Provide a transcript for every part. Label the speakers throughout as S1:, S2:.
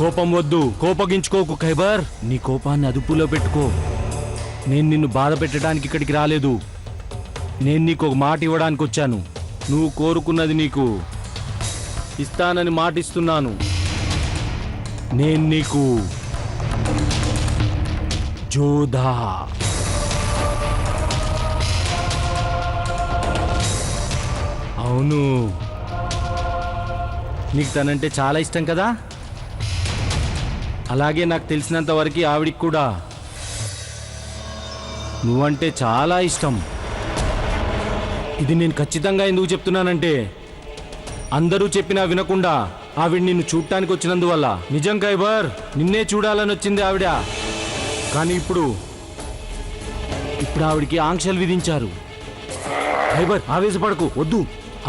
S1: కోపం వద్దు, కోపగించుకోకు ఖైబర్. నీ కోపాన్ని అదుపులో పెట్టుకో. నేను నిన్ను బాధ పెట్టడానికి ఇక్కడికి రాలేదు. నేను నీకు ఒక మాట ఇవ్వడానికి వచ్చాను. నువ్వు కోరుకున్నది నీకు ఇస్తానని మాటిస్తున్నాను. నేను నీకు జోధా. అవును, నీకు తనంటే చాలా ఇష్టం కదా. అలాగే నాకు తెలిసినంత వరకు ఆవిడికి కూడా నువ్వంటే చాలా ఇష్టం. ఇది నేను ఖచ్చితంగా ఎందుకు చెప్తున్నానంటే అందరూ చెప్పినా వినకుండా ఆవిడ నిన్ను చూడటానికి వచ్చినందువల్ల. నిజం ఖైబర్, నిన్నే చూడాలని వచ్చింది ఆవిడ. కానీ ఇప్పుడు ఆవిడికి ఆంక్షలు విధించారు. ఖైబర్ ఆవేశపడకు, వద్దు,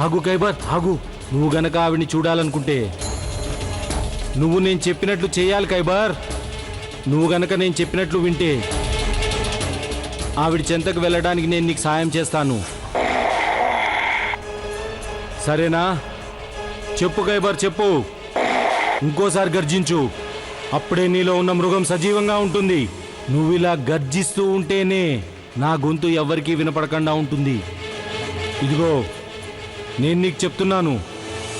S1: ఆగు ఖైబర్, ఆగు. నువ్వు గనక ఆవిడ్ని చూడాలనుకుంటే నువ్వు నేను చెప్పినట్లు చేయాలి ఖైబర్. నువ్వు గనక నేను చెప్పినట్లు వింటే ఆవిడ చెంతకు వెళ్ళడానికి నేను నీకు సాయం చేస్తాను. సరేనా? చెప్పు ఖైబర్, చెప్పు. ఇంకోసారి గర్జించు. అప్పుడే నీలో ఉన్న మృగం సజీవంగా ఉంటుంది. నువ్వు ఇలా గర్జిస్తూ ఉంటేనే నా గొంతు ఎవ్వరికీ వినపడకుండా ఉంటుంది. ఇదిగో నేను నీకు చెప్తున్నాను,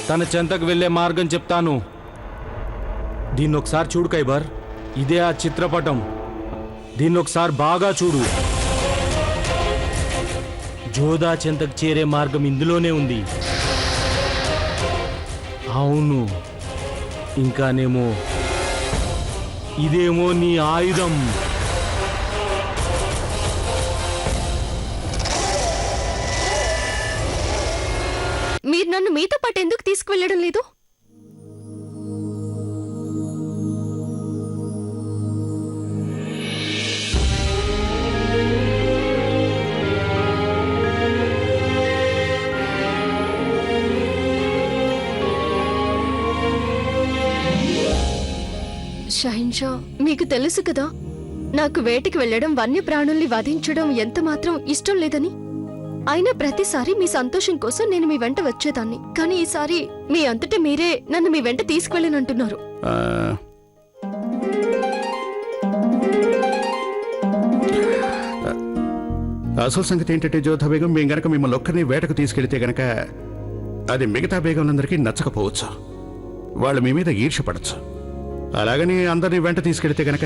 S1: తన చెంతకు వెళ్ళే మార్గం చెప్తాను. దీన్ని ఒకసారి చూడు ఖైబర్. ఇదే ఆ చిత్రపటం. దీన్ని ఒకసారి బాగా చూడు. జోధా చెంతకు చేరే మార్గం ఇందులోనే ఉంది. అవును, ఇంకానేమో ఇదేమో నీ ఆయుధం.
S2: మీరు నన్ను మీతో పాటు ఎందుకు తీసుకువెళ్ళడం లేదు? షహిన్షా, మీకు తెలుసు కదా నాకు వేటకి వెళ్లడం, వన్యప్రాణుల్ని వధించడం ఎంత మాత్రం ఇష్టం లేదని. అయినా ప్రతిసారి మీ సంతోషం కోసం నేను మీ వెంట వచ్చేదాన్ని. కానీ ఈసారి మీ అంతటా మీరే నన్ను మీ వెంట తీసుకువెళ్ళనంటున్నారు.
S3: అసలు సంగతి ఏంటంటే జోధా బేగం, మేము గనక మిమ్మల్ని ఒక్కరిని వేటకు తీసుకెళ్తే గనక అది మిగతా బేగంలందరికీ నచ్చకపోవచ్చు. వాళ్ళు మీ మీద ఈర్ష్యపడచ్చు. అలాగని అందరినీ వెంట తీసుకెళ్తే గనక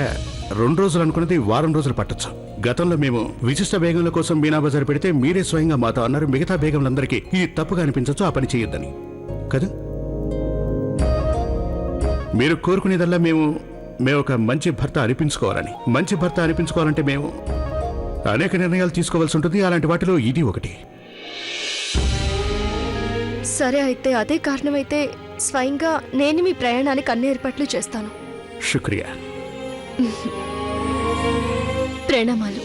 S3: 2 రోజులు అనుకున్నది వారం రోజులు పట్టచ్చు. గతంలో మేము విశిష్ట బేగంల కోసం మీనా బజార్ పెడితే మీరే స్వయంగా మాతో అన్నారు మిగతా బేగంలందరికీ ఇది తప్పుగా అనిపించచ్చు, ఆ పని చేయొద్దని కదా. మీరు కోరుకునేదల్లా మేము ఒక మంచి భర్త అనిపించుకోవాలని. మంచి భర్త అనిపించుకోవాలంటే మేము అనేక నిర్ణయాలు తీసుకోవాల్సి ఉంటుంది. అలాంటి వాటిలో ఇది ఒకటి.
S2: సరే, అయితే అదే కారణమైతే స్వయంగా నేను మీ ప్రయాణానికి అన్ని ఏర్పాట్లు చేస్తాను.
S3: శుక్రియా.
S2: ప్రణామాలు.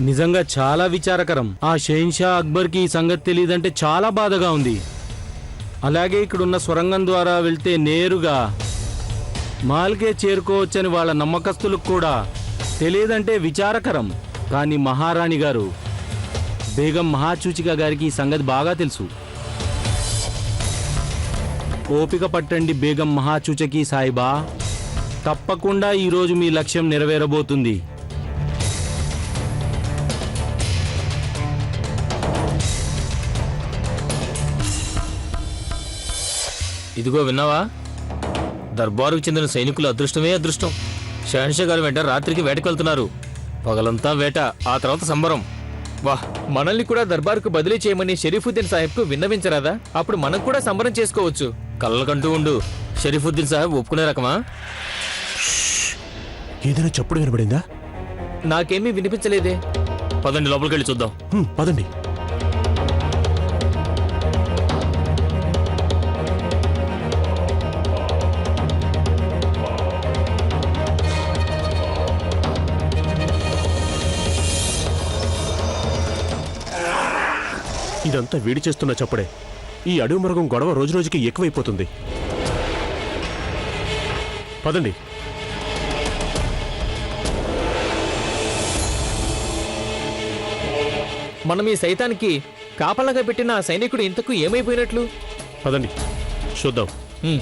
S1: నిజంగా చాలా విచారకరం. ఆ షహీన్షా అక్బర్కి ఈ సంగతి తెలియదంటే చాలా బాధగా ఉంది. అలాగే ఇక్కడున్న సొరంగం ద్వారా వెళ్తే నేరుగా మాల్కే చేరుకోవచ్చని వాళ్ళ నమ్మకస్తులకు కూడా తెలియదంటే విచారకరం. కానీ మహారాణి గారు బేగం మహాచూచిక గారికి ఈ సంగతి బాగా తెలుసు. ఓపిక పట్టండి బేగం మహాచూచకి సాయిబా, తప్పకుండా ఈరోజు మీ లక్ష్యం నెరవేరబోతుంది.
S4: ఇదిగో విన్నావా? దర్బారుకు చెందిన సైనికుల అదృష్టమే అదృష్టం. షహన్షా గారు వెంట రాత్రికి వేటకు వెళ్తున్నారు. పగలంతా వేట, ఆ తర్వాత సంబరం. వాహ్, మనల్ని కూడా దర్బారుకు బదిలీ చేయమని షరీఫుద్దీన్ సాహెబ్కు విన్నవించరాదా? అప్పుడు మనం కూడా సంబరం చేసుకోవచ్చు. కళ్ళకంటూ ఉండు. షరీఫుద్దీన్ సాహెబ్ ఒప్పుకునే రకమా?
S3: ఏదైనా చప్పుడు వినబడిందా?
S4: నాకేమీ వినిపించలేదే. పదండి లోపలికి వెళ్ళి చూద్దాం.
S5: పదండి. ఇదంతా వేడి చేస్తున్న చప్పుడే. ఈ అడవి మృగం గొడవ రోజురోజుకి ఎక్కువైపోతుంది. పదండి.
S6: మనం ఈ సైతానికి కాపలాగా పెట్టిన ఆ సైనికుడు ఇంతకు ఏమైపోయినట్లు?
S5: పదండి చూద్దాం.
S6: హ్మ్.